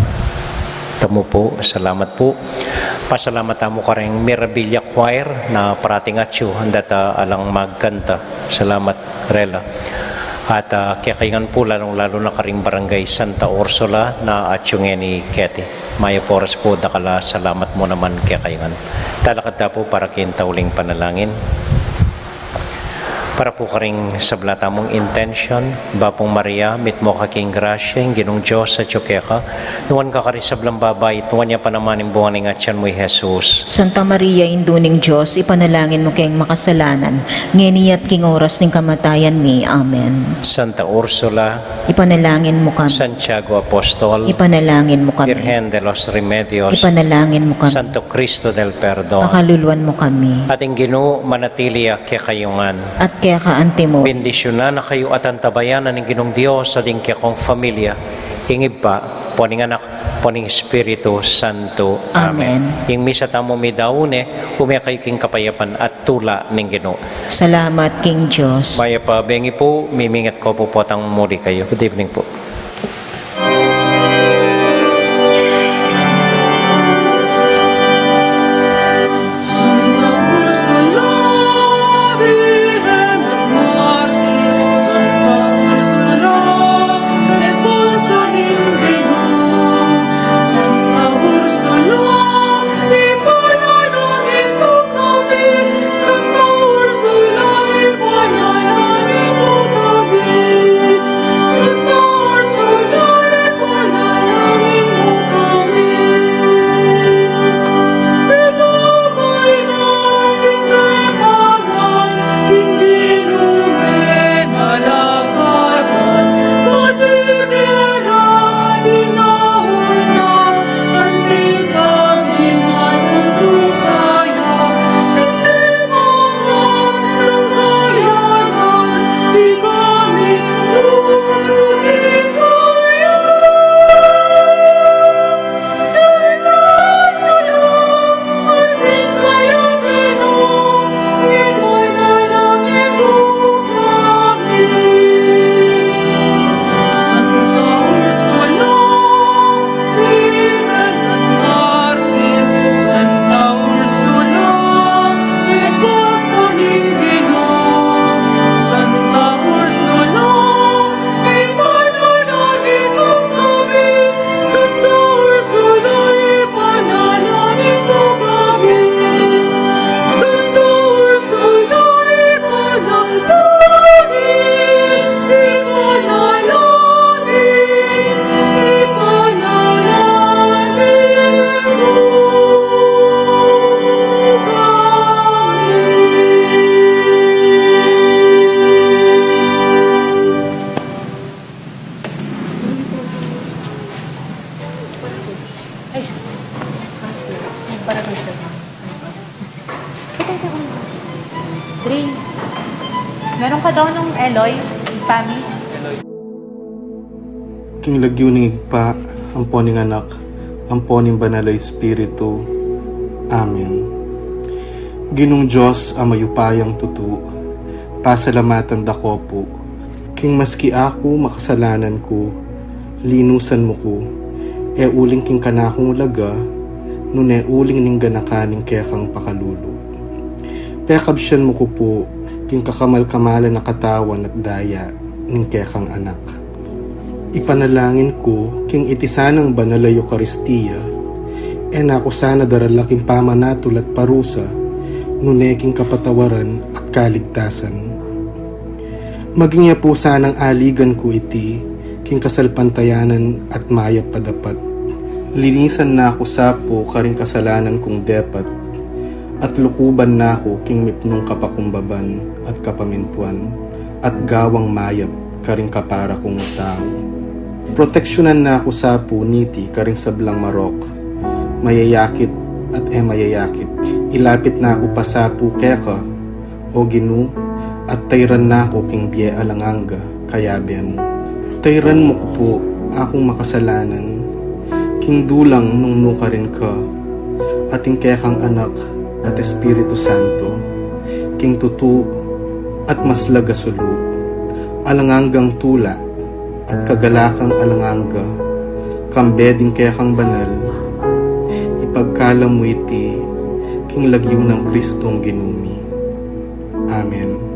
Tamo po, salamat po. Pasalamat mo ka rin Mirabilia Choir na parating atyo, handata alang magkanta. Salamat, Rela. At kaya kaingan po, lalo na karing Barangay Santa Ursula na atyo nga ni Keti. Maya Poras po, dakala salamat mo naman kaya kaingan. Talakad na po para kintauling panalangin. Para po karing sablata mong intention, Bapong Maria, mit mo kaking grasya, yung ginong Diyos sa Tiyokeka, nuwan ka kari sablang babay, nuwan niya pa naman yung buwan ng atyan mo, Jesus. Santa Maria, induning Diyos, ipanalangin mo kayong makasalanan, ngeniyat king oras ng kamatayan mi. Amen. Santa Ursula, Ipanalangin mo kami. Santiago Apostol, Ipanalangin mo kami. Virgen de los Remedios, Ipanalangin mo kami. Santo Cristo del Perdón, Pakaluluan mo kami. ating Ginoo manatiliya kaya kayungan. At kaya kaante mo. Bendisyonan na kayo at antabayanan ng Ginong Diyos sa din kaya kong familia. Ingib pa, poning anak, poning Espiritu Santo. Amen. Yung misa tamo mi daune, umekay king kapayapan at tula ng Ginoo. Salamat, King Diyos. Maya pa, bengi po, mimingat ko po potang muli kayo. Good evening po. Meron ka daw nung Eloy, Pami? King lagyuning igpa, amponing anak, amponing banalay espiritu. Amen. Ginong Diyos ang mayupayang tutu, pasalamatan dako po. King maski ako makasalanan ko, linusan mo ko, e uling king kanakong ulaga, nune uling ning ganakaning kaya kang pakalulu. Pekabsyan mo ko po, king kakamal-kamalan na katawan at daya, ning kaya kang anak. Ipanalangin ko, king itisanang banalay Eucharistia, e nako sana daralaking pamanatul at parusa, nuneking kapatawaran at kaligtasan. Maging niya po sanang aligan ko iti, king kasalpantayanan at mayap padapat. Linisan na ako sa po karing kasalanan kong depat, at lukuban na ako king mipnong kapakumbaban at kapamintuan, at gawang mayap karing kapara kong tao. Proteksyonan na ako sa puniti karing sablang marok, mayayakit at mayayakit. Ilapit na ako pa sa pukeka, o Ginu, at tayran na ako king biye alanganga, kayabe mo. Tayran mo ko po akong makasalanan, king dulang nung nuka rin ka, ating kekang anak at Espiritu Santo, king tutu at maslaga sulu, alanganggang tula at kagalakang alanganga, kambeding kekang banal, ipagkala mo iti king lagyo ng Kristong ginumi. Amen.